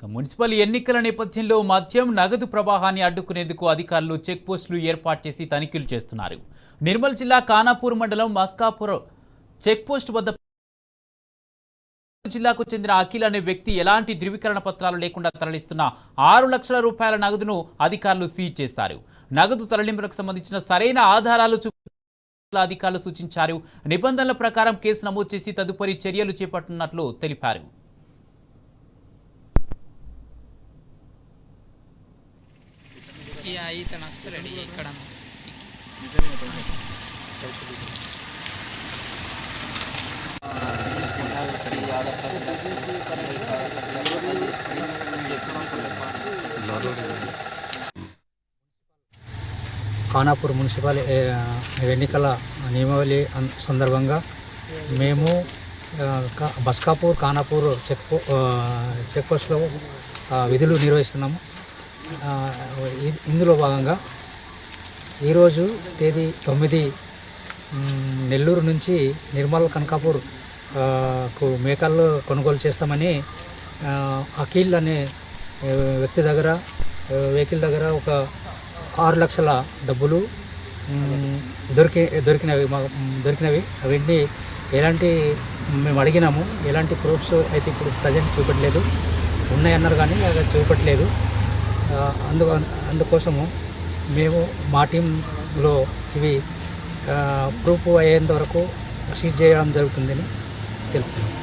Municipal ఎన్నికల నేపథ్యంలో మద్యం నగదు ప్రవాహాన్ని అడ్డుకునేందుకు అధికారులు చెక్ పోస్టులు ఏర్పాటు చేసి తనిఖీలు చేస్తున్నారు. నిర్మల్ జిల్లా ఖానాపూర్ మండలం మస్కాపూర్ చెక్ పోస్ట్ వద్ద జిల్లాకు చెందిన అఖిల్ అనే వ్యక్తి ఎలాంటి ధృవీకరణ పత్రాలు లేకుండా తరలిస్తున్న 6 లక్షల రూపాయల నగదును అధికారులు సీజ్ చేశారు. నగదు తరలింపులకు సంబంధించిన సరైన ఆధారాలు అధికారులు సూచించారు. నిబంధనల ప్రకారం కేసు నమోదు చేసి తదుపరి చర్యలు చేపట్టనున్నట్లు తెలిపారు. ఖానాపూర్ మున్సిపల్ ఎన్నికల నియమావళి సందర్భంగా మేము బస్కాపూర్ ఖానాపూర్ చెక్ పోస్ట్లో విధులు నిర్వహిస్తున్నాము. ఇందులో భాగంగా ఈరోజు తేదీ 9 నెల్లూరు నుంచి నిర్మల్ కనకాపూర్ మేకలు కొనుగోలు చేస్తామని అఖిల్ అనే వ్యక్తి దగ్గర వెహికల్ దగ్గర ఒక 6 లక్షల డబ్బులు దొరికినవి. అవన్నీ మేము అడిగినాము. ఎలాంటి ప్రూఫ్స్ అయితే ఇప్పుడు ప్రజెంట్ చూపట్లేదు. ఉన్నాయన్నారు కానీ అది చూపట్లేదు. అందుకోసము మేము మా టీంలో ఇవి ప్రూఫ్ అయ్యేంత వరకు సీజ్ చేయడం జరుగుతుందని తెలుపుతున్నాం.